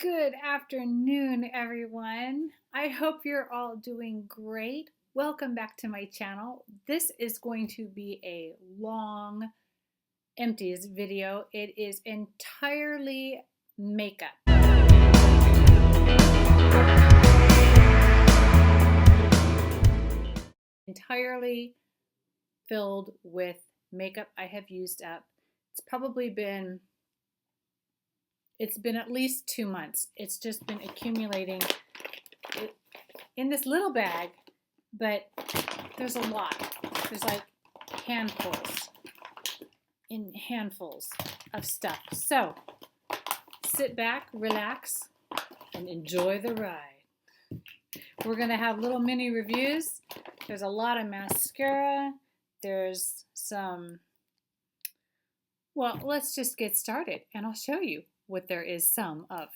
Good afternoon, everyone. I hope you're all doing great. Welcome back to my channel. This is going to be a long empties video. It is entirely makeup. Entirely filled with makeup I have used up. It's been at least 2 months. It's just been accumulating in this little bag, but there's a lot. There's like handfuls of stuff. So sit back, relax, and enjoy the ride. We're gonna have little mini reviews. There's a lot of mascara. There's some, well, let's just get started and I'll show you what there is some of.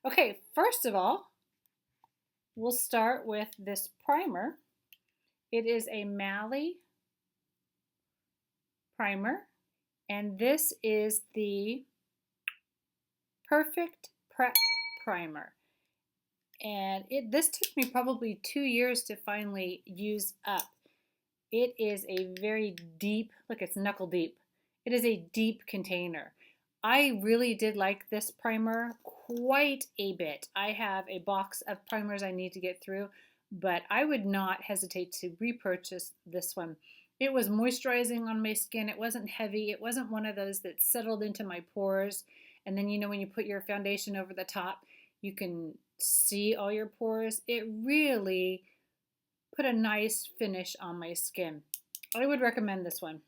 Okay, first of all, we'll start with this primer. It is a Mally primer, and this is the Perfect Prep Primer. And this took me probably 2 years to finally use up. It is a very deep, look, it's knuckle deep. It is a deep container. I really did like this primer quite a bit. I have a box of primers I need to get through, but I would not hesitate to repurchase this one. It was moisturizing on my skin. It wasn't heavy. It wasn't one of those that settled into my pores. And then, you know, when you put your foundation over the top, you can see all your pores. It really put a nice finish on my skin. I would recommend this one.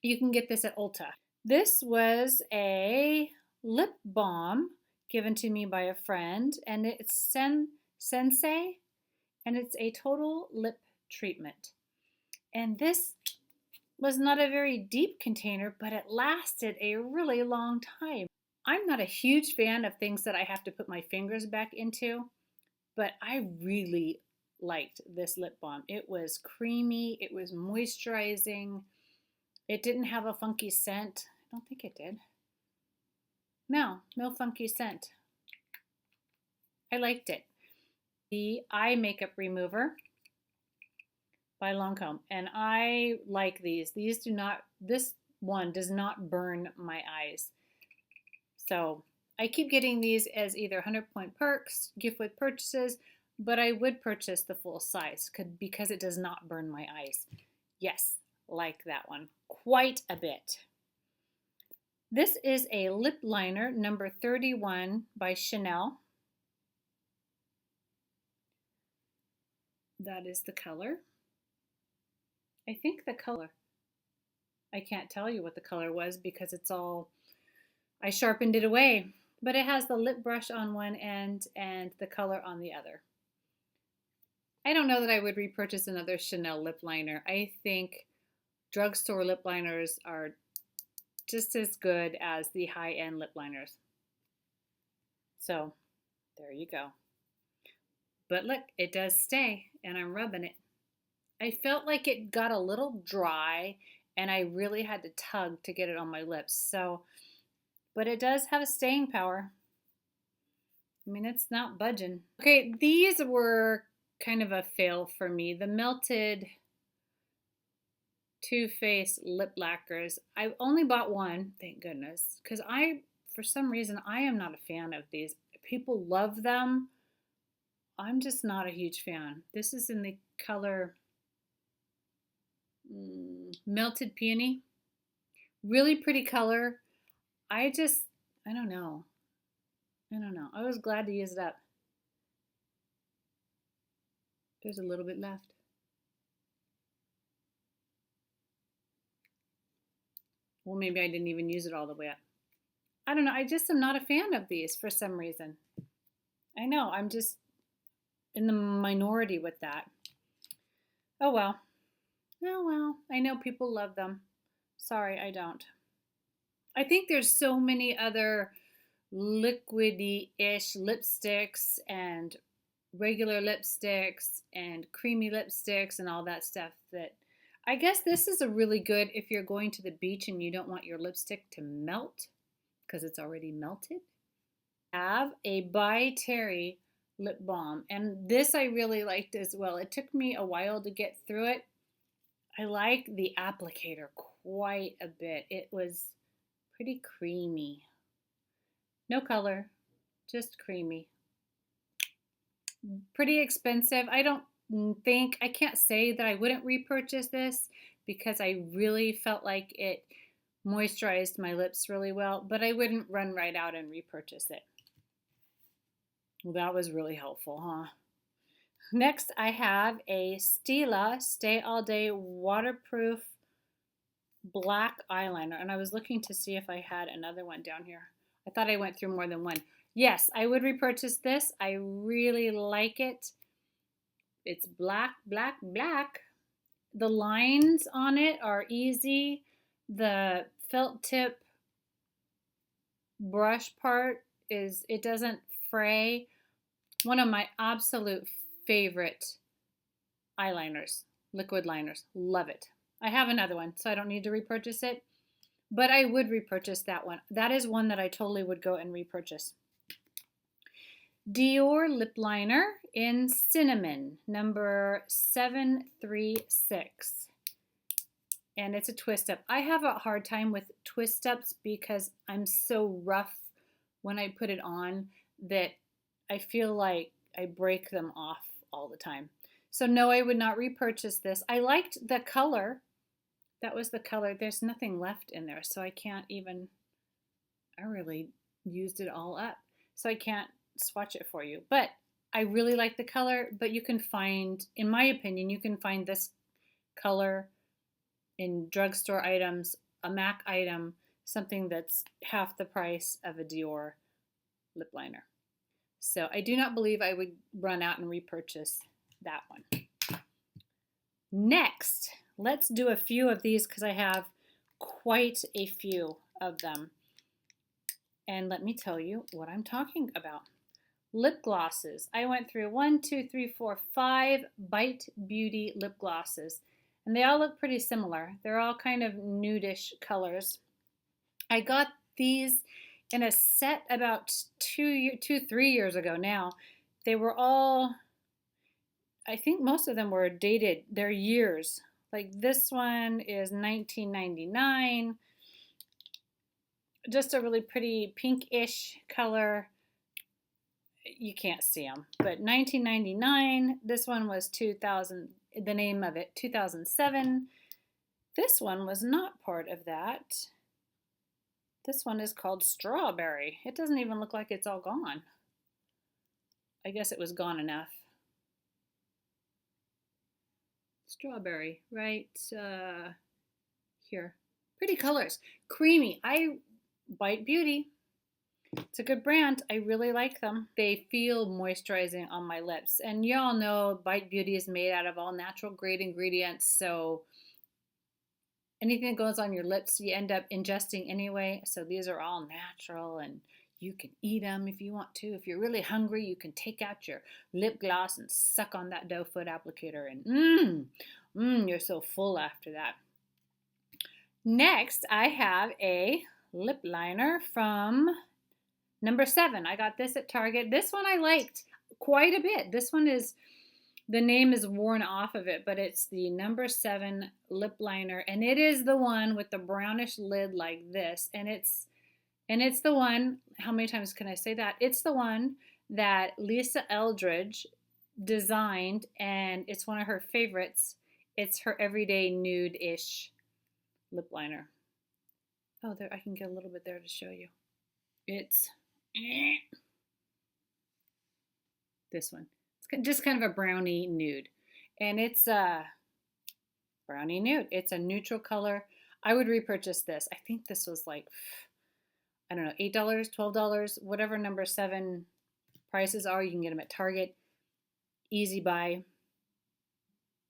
You can get this at Ulta. This was a lip balm given to me by a friend, and it's Sensei, and it's a total lip treatment. And this was not a very deep container, but it lasted a really long time. I'm not a huge fan of things that I have to put my fingers back into, but I really liked this lip balm. It was creamy, it was moisturizing, it didn't have a funky scent. I don't think it did. No funky scent. I liked it. The eye makeup remover by Lancome, and I like these. This one does not burn my eyes. So I keep getting these as either 100-point perks, gift with purchases, but I would purchase the full size because it does not burn my eyes. Yes, like that one quite a bit. This is a lip liner number 31 by Chanel. That is the color. I think the color, I can't tell you what the color was because I sharpened it away, but it has the lip brush on one end and the color on the other. I don't know that I would repurchase another Chanel lip liner. I think drugstore lip liners are just as good as the high-end lip liners. So there you go. But look, it does stay, and I'm rubbing it. I felt like it got a little dry, and I really had to tug to get it on my lips. But it does have a staying power. I mean, it's not budging. Okay, these were kind of a fail for me. The melted Too Faced lip lacquers. I only bought one, thank goodness, because for some reason, I am not a fan of these. People love them. I'm just not a huge fan. This is in the color Melted Peony. Really pretty color. I don't know. I was glad to use it up. There's a little bit left. Well, maybe I didn't even use it all the way up. I don't know. I just am not a fan of these for some reason. I know. I'm just in the minority with that. Oh well. Oh well. I know people love them. Sorry, I don't. I think there's so many other liquidy-ish lipsticks and regular lipsticks and creamy lipsticks and all that stuff that I guess this is a really good if you're going to the beach and you don't want your lipstick to melt because it's already melted. Have a by Terry lip balm, and this I really liked as well. It took me a while to get through it. I like the applicator quite a bit. It was pretty creamy. No color, just creamy. Pretty expensive. I don't think, I can't say that I wouldn't repurchase this because I really felt like it moisturized my lips really well, but I wouldn't run right out and repurchase it. Well, that was really helpful, huh? Next, I have a Stila Stay All Day Waterproof Black Eyeliner, and I was looking to see if I had another one down here. I thought I went through more than one. Yes, I would repurchase this. I really like it. It's black, black, black. The lines on it are easy. The felt tip brush part is, it doesn't fray. One of my absolute favorite eyeliners, liquid liners. Love it. I have another one, so I don't need to repurchase it, but I would repurchase that one. That is one that I totally would go and repurchase. Dior lip liner in cinnamon, number 736. And it's a twist up. I have a hard time with twist ups because I'm so rough when I put it on that I feel like I break them off all the time. So no, I would not repurchase this. I liked the color. That was the color. There's nothing left in there, so I can't even, I really used it all up. So I can't swatch it for you. But I really like the color, but you can find, in my opinion, you can find this color in drugstore items, a MAC item, something that's half the price of a Dior lip liner. So I do not believe I would run out and repurchase that one. Next, let's do a few of these because I have quite a few of them. And let me tell you what I'm talking about. Lip glosses. I went through 5 Bite Beauty lip glosses. And they all look pretty similar. They're all kind of nudish colors. I got these in a set about 3 years ago now. They were all, I think most of them were dated. They're years. Like this one is 1999. Just a really pretty pinkish color. You can't see them, but 1999. This one was 2000. The name of it, 2007. This one was not part of that. This one is called Strawberry. It doesn't even look like it's all gone. I guess it was gone enough. Strawberry, right here. Pretty colors. Creamy. Bite Beauty. It's a good brand. I really like them. They feel moisturizing on my lips. And y'all know Bite Beauty is made out of all natural grade ingredients. So anything that goes on your lips, you end up ingesting anyway. So these are all natural and you can eat them if you want to. If you're really hungry, you can take out your lip gloss and suck on that doe foot applicator and you're so full after that. Next, I have a lip liner from number 7. I got this at Target. This one I liked quite a bit. This one is, the name is worn off of it, but it's the number 7 lip liner, and it is the one with the brownish lid like this, and it's the one, how many times can I say that? It's the one that Lisa Eldridge designed, and it's one of her favorites. It's her everyday nude-ish lip liner. Oh, there, I can get a little bit there to show you. It's this one. It's just kind of a brownie nude. And it's a brownie nude. It's a neutral color. I would repurchase this. I think this was like, I don't know, $8, $12, whatever number 7 prices are. You can get them at Target. Easy buy.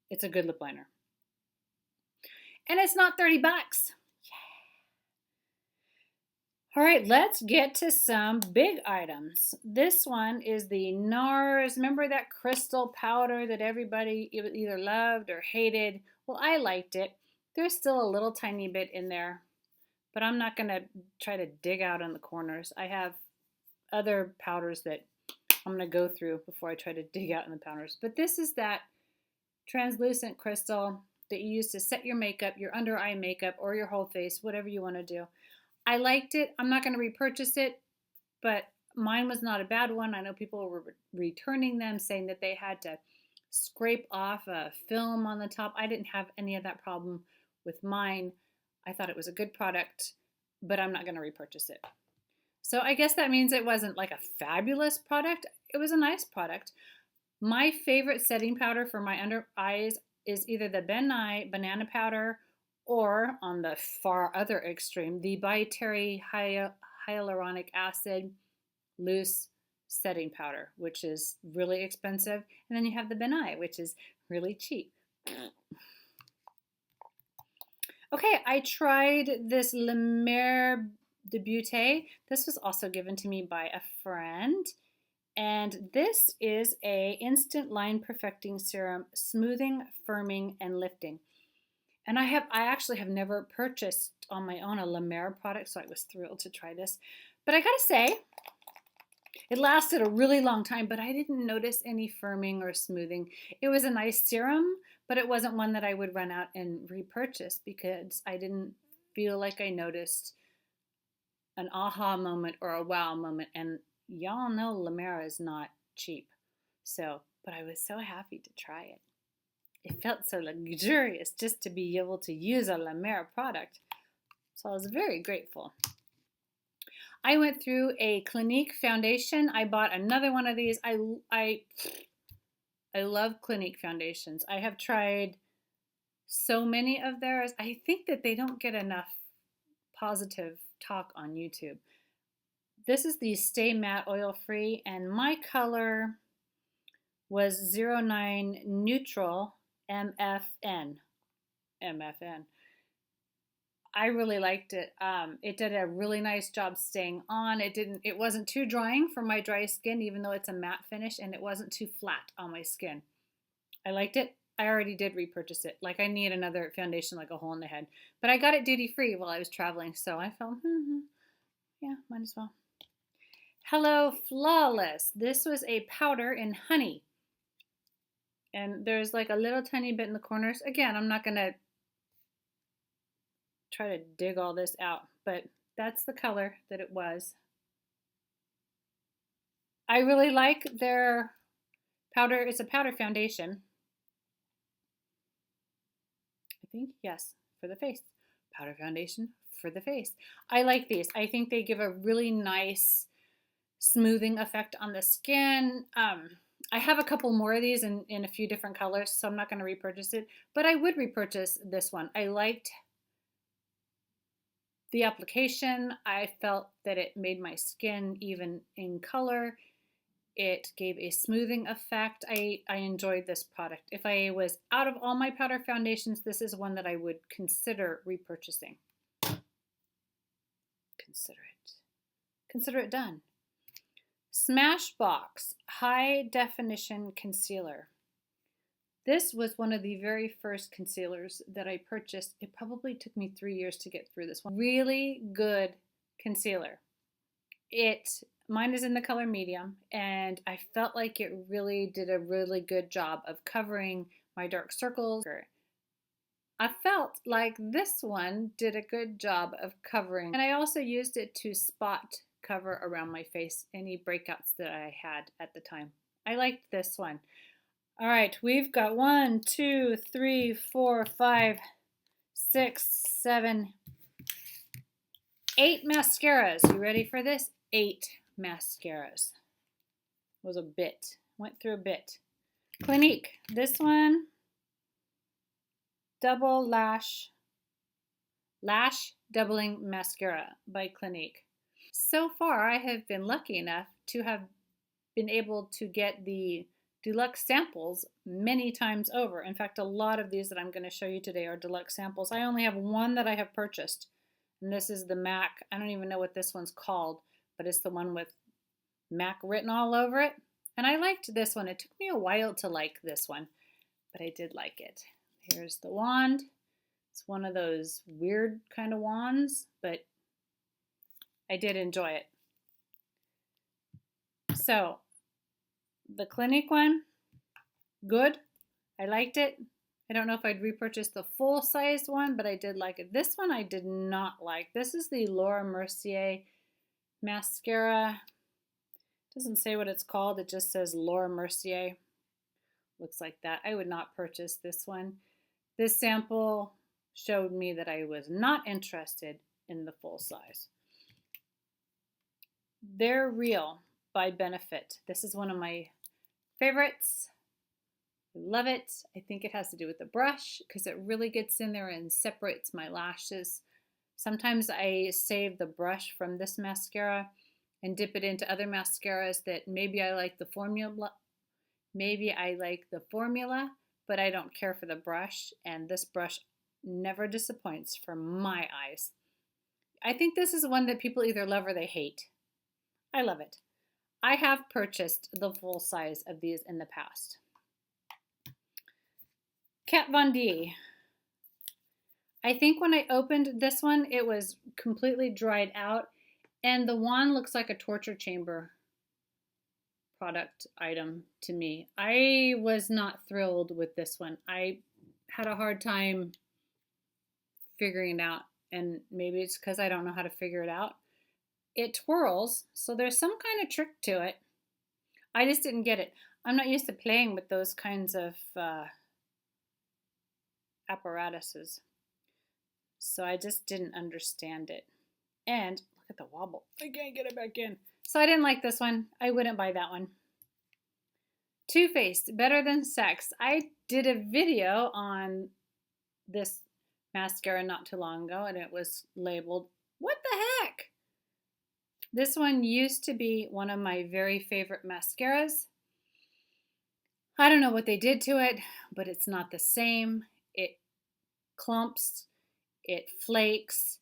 It's a good lip liner. And it's not $30. All right, let's get to some big items. This one is the NARS. Remember that crystal powder that everybody either loved or hated? Well, I liked it. There's still a little tiny bit in there, but I'm not going to try to dig out in the corners. I have other powders that I'm going to go through before I try to dig out in the powders. But this is that translucent crystal that you use to set your makeup, your under eye makeup, or your whole face, whatever you want to do. I liked it. I'm not going to repurchase it, but mine was not a bad one. I know people were returning them, saying that they had to scrape off a film on the top. I didn't have any of that problem with mine. I thought it was a good product, but I'm not going to repurchase it. So I guess that means it wasn't like a fabulous product. It was a nice product. My favorite setting powder for my under eyes is either the Ben Nye banana powder or, on the far other extreme, the By Terry hyaluronic acid loose setting powder, which is really expensive. And then you have the Ben Nye, which is really cheap. Okay, I tried this La Mer de Beauté. This was also given to me by a friend. And this is a instant line perfecting serum, smoothing, firming, and lifting. And I actually have never purchased on my own a La Mer product, so I was thrilled to try this. But I gotta say, it lasted a really long time, but I didn't notice any firming or smoothing. It was a nice serum, but it wasn't one that I would run out and repurchase because I didn't feel like I noticed an aha moment or a wow moment. And y'all know La Mer is not cheap. So, but I was so happy to try it. It felt so luxurious just to be able to use a La Mer product. So I was very grateful. I went through a Clinique foundation. I bought another one of these. I love Clinique foundations. I have tried so many of theirs. I think that they don't get enough positive talk on YouTube. This is the Stay Matte Oil Free, and my color was 09 Neutral MFN. I really liked it. It did a really nice job staying on. It wasn't too drying for my dry skin, even though it's a matte finish, and it wasn't too flat on my skin. I liked it. I already did repurchase it. Like, I need another foundation like a hole in the head. But I got it duty free while I was traveling, so I felt, yeah, might as well. Hello Flawless. This was a powder in honey. And there's like a little tiny bit in the corners. Again, I'm not going to try to dig all this out, but that's the color that it was. I really like their powder. It's a powder foundation. I think, yes, for the face. Powder foundation for the face. I like these. I think they give a really nice smoothing effect on the skin. I have a couple more of these in a few different colors, so I'm not going to repurchase it, but I would repurchase this one. I liked the application. I felt that it made my skin even in color. It gave a smoothing effect. I enjoyed this product. If I was out of all my powder foundations, this is one that I would consider repurchasing. Consider it done. Smashbox High Definition Concealer. This was one of the very first concealers that I purchased. It probably took me 3 years to get through this one. Really good concealer. Mine is in the color medium, and I felt like it really did a really good job of covering my dark circles. I felt like this one did a good job of covering, and I also used it to spot cover around my face, any breakouts that I had at the time. I liked this one. All right, we've got 1, 2, 3, 4, 5, 6, 7, 8 mascaras. You ready for this? 8 mascaras. Was a bit. Went through a bit. Clinique. This one, Double Lash Doubling Mascara by Clinique. So far, I have been lucky enough to have been able to get the deluxe samples many times over. In fact, a lot of these that I'm going to show you today are deluxe samples. I only have one that I have purchased, and this is the MAC. I don't even know what this one's called, but it's the one with MAC written all over it. And I liked this one. It took me a while to like this one, but I did like it. Here's the wand. It's one of those weird kind of wands, but I did enjoy it. So the Clinique one, good. I liked it. I don't know if I'd repurchase the full-sized one, but I did like it. This one I did not like. This is the Laura Mercier mascara. It doesn't say what it's called. It just says Laura Mercier. Looks like that. I would not purchase this one. This sample showed me that I was not interested in the full size. They're Real by Benefit. This is one of my favorites. I love it. I think it has to do with the brush because it really gets in there and separates my lashes. Sometimes I save the brush from this mascara and dip it into other mascaras that maybe I like the formula. But I don't care for the brush, and this brush never disappoints for my eyes. I think this is one that people either love or they hate. I love it. I have purchased the full size of these in the past. Kat Von D. I think when I opened this one, it was completely dried out, and the wand looks like a torture chamber product item to me. I was not thrilled with this one. I had a hard time figuring it out, and maybe it's because I don't know how to figure it out. It twirls, so there's some kind of trick to it. I just didn't get it. I'm not used to playing with those kinds of apparatuses, so I just didn't understand it. And look at the wobble. I can't get it back in. So I didn't like this one. I wouldn't buy that one. Too Faced, Better Than Sex. I did a video on this mascara not too long ago, and it was labeled, what the heck? This one used to be one of my very favorite mascaras. I don't know what they did to it, but it's not the same. It clumps, it flakes.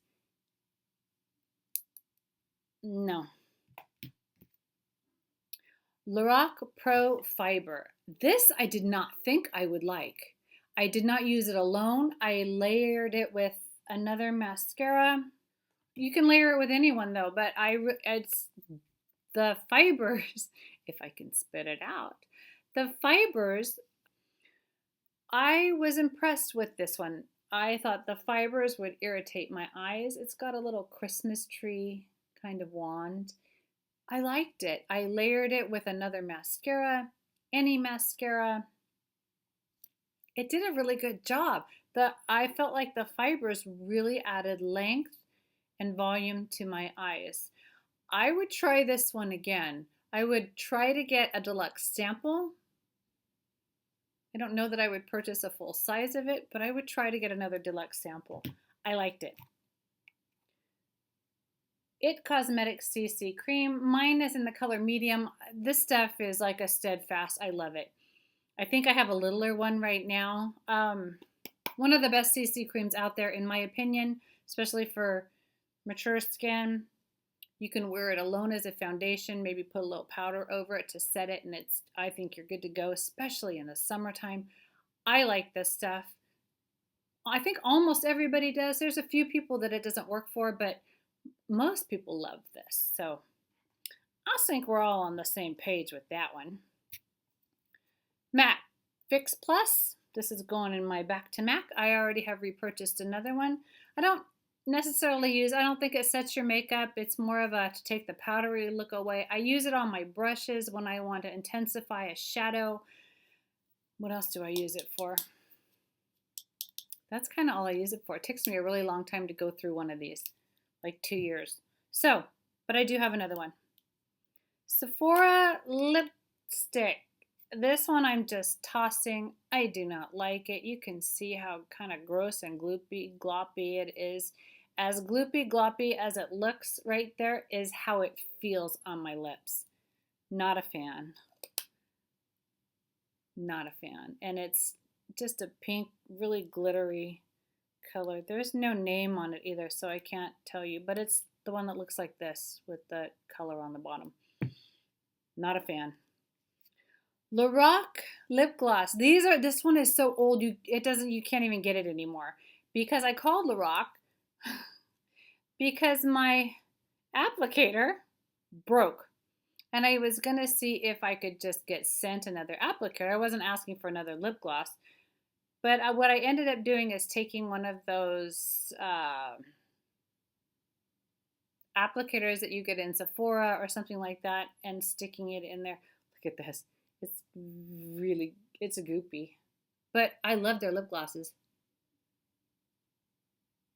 No. Lorac Pro Fiber. This I did not think I would like. I did not use it alone. I layered it with another mascara. You can layer it with anyone though, but it's the fibers, if I can spit it out. The fibers, I was impressed with this one. I thought the fibers would irritate my eyes. It's got a little Christmas tree kind of wand. I liked it. I layered it with another mascara, any mascara. It did a really good job. I felt like the fibers really added length and volume to my eyes. I would try this one again. I would try to get a deluxe sample. I don't know that I would purchase a full size of it, but I would try to get another deluxe sample. I liked it. It Cosmetics CC Cream. Mine is in the color medium. This stuff is like a Steadfast. I love it. I think I have a littler one right now. One of the best CC creams out there in my opinion, especially for mature skin. You can wear it alone as a foundation, maybe put a little powder over it to set it, and I think you're good to go, especially in the summertime. I like this stuff. I think almost everybody does. There's a few people that it doesn't work for, but most people love this. So I think we're all on the same page with that one. MAC Fix Plus. This is going in my back to MAC. I already have repurchased another one. I don't think it sets your makeup. It's more of a to take the powdery look away. I use it on my brushes when I want to intensify a shadow. What else do I use it for? That's kind of all I use it for. It takes me a really long time to go through one of these, like 2 years. So, but I do have another one. Sephora Lipstick. This one I'm just tossing. I do not like it. You can see how kind of gross and gloppy it is. As gloppy as it looks right there is how it feels on my lips. Not a fan. Not a fan. And it's just a pink, really glittery color. There's no name on it either, so I can't tell you. But it's the one that looks like this with the color on the bottom. Not a fan. Lorac Lip Gloss. This one is so old you can't even get it anymore. Because I called Lorac because my applicator broke. And I was going to see if I could just get sent another applicator. I wasn't asking for another lip gloss. But what I ended up doing is taking one of those applicators that you get in Sephora or something like that and sticking it in there. Look at this. It's a goopy. But I love their lip glosses.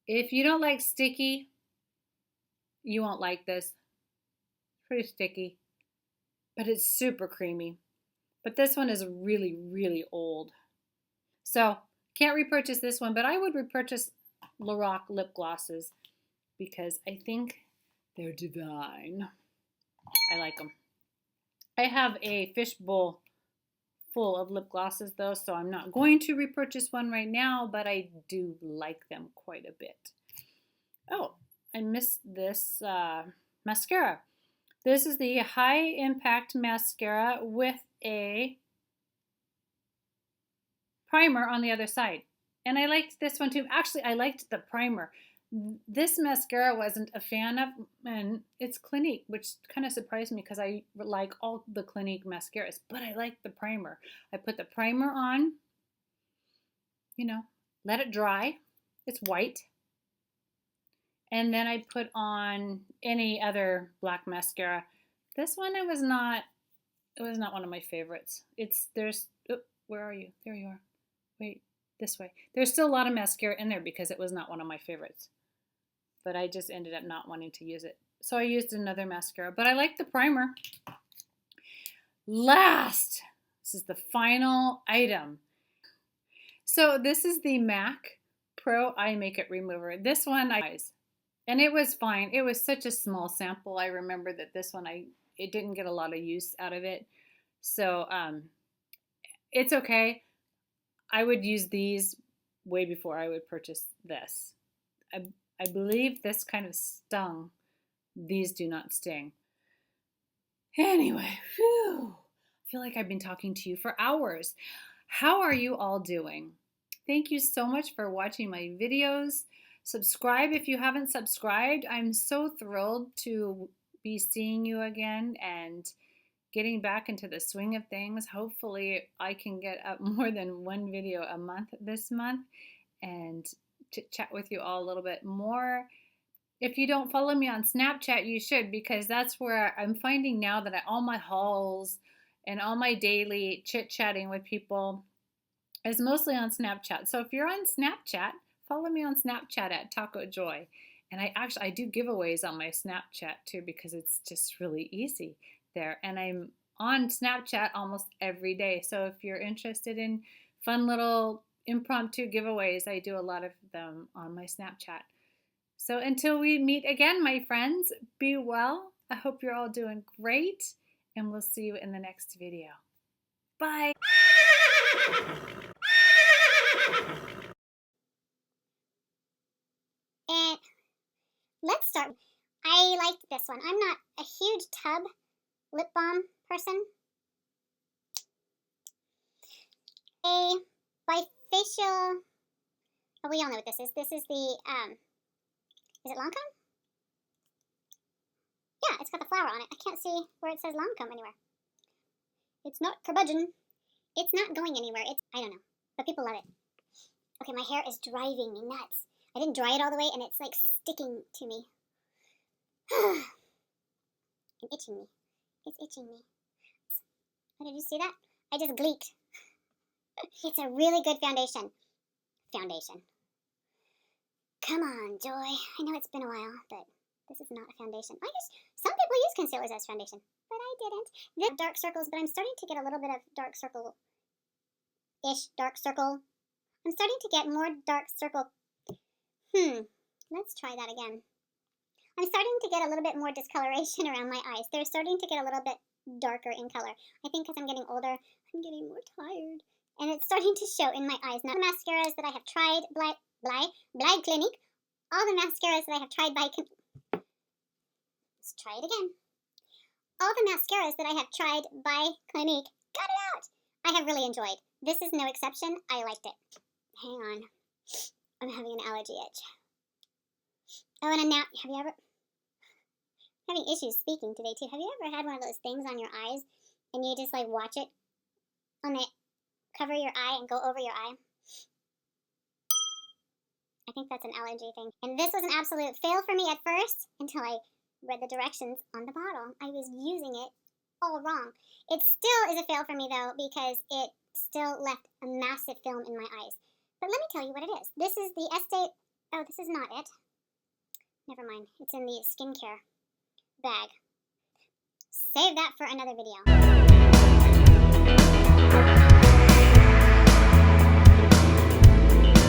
If you don't like sticky, you won't like this. Pretty sticky, but it's super creamy. But this one is really, really old. So can't repurchase this one, but I would repurchase Lorac lip glosses because I think they're divine. I like them. I have a fishbowl full of lip glosses though, so I'm not going to repurchase one right now, but I do like them quite a bit. Oh, I missed this mascara. This is the High Impact Mascara with a primer on the other side. And I liked this one too. Actually, I liked the primer. This mascara wasn't a fan of, and it's Clinique, which kind of surprised me because I like all the Clinique mascaras, but I like the primer. I put the primer on, let it dry. It's white. And then I put on any other black mascara. This one, it was not one of my favorites. Where are you? There you are. Wait, this way. There's still a lot of mascara in there because it was not one of my favorites. But I just ended up not wanting to use it. So I used another mascara, but I like the primer. Last, this is the final item. So this is the MAC Pro Eye Makeup Remover. This one, and it was fine. It was such a small sample. I remember that this one, it didn't get a lot of use out of it. So it's okay. I would use these way before I would purchase this. I believe this kind of stung. These do not sting. Anyway, whew, I feel like I've been talking to you for hours. How are you all doing? Thank you so much for watching my videos. Subscribe if you haven't subscribed. I'm so thrilled to be seeing you again and getting back into the swing of things. Hopefully I can get up more than one video a month this month and chat with you all a little bit more. If you don't follow me on Snapchat, you should, because that's where I'm finding now that all my hauls and all my daily chit-chatting with people is mostly on Snapchat. So if you're on Snapchat, follow me on Snapchat at Taco Joy. And I do giveaways on my Snapchat too because it's just really easy there. And I'm on Snapchat almost every day. So if you're interested in fun little impromptu giveaways, I do a lot of them on my Snapchat. So until we meet again, my friends, be well. I hope you're all doing great, and we'll see you in the next video. Bye. And let's start. I liked this one. I'm not a huge tub lip balm person. A bifacial. Oh, we all know what this is. This is the is it Lancome? Yeah, it's got the flower on it. I can't see where it says Lancome anywhere. It's not curmudgeon. It's not going anywhere. I don't know, but people love it. Okay, my hair is driving me nuts. I didn't dry it all the way, and it's like sticking to me. And itching me. It's itching me. Oh, did you see that? I just gleeked. It's a really good foundation. Come on, Joy. I know it's been a while, but this is not a foundation. Some people use concealers as foundation, but I didn't. This dark circles, but I'm starting to get a little bit of dark circle. I'm starting to get more dark circle. Let's try that again. I'm starting to get a little bit more discoloration around my eyes. They're starting to get a little bit darker in color. I think because I'm getting older, I'm getting more tired. And it's starting to show in my eyes. Now, the mascaras that I have tried by Clinique, all the mascaras that I have tried by let's try it again. All the mascaras that I have tried by Clinique, got it out. I have really enjoyed. This is no exception. I liked it. Hang on. I'm having an allergy itch. Oh, and now, have having issues speaking today too. Have you ever had one of those things on your eyes and you just like watch it on the cover your eye and go over your eye? I think that's an allergy thing. And this was an absolute fail for me at first until I read the directions on the bottle. I was using it all wrong. It still is a fail for me though because it still left a massive film in my eyes. But let me tell you what it is. This is the Estee... Oh, this is not it. Never mind. It's in the skincare bag. Save that for another video.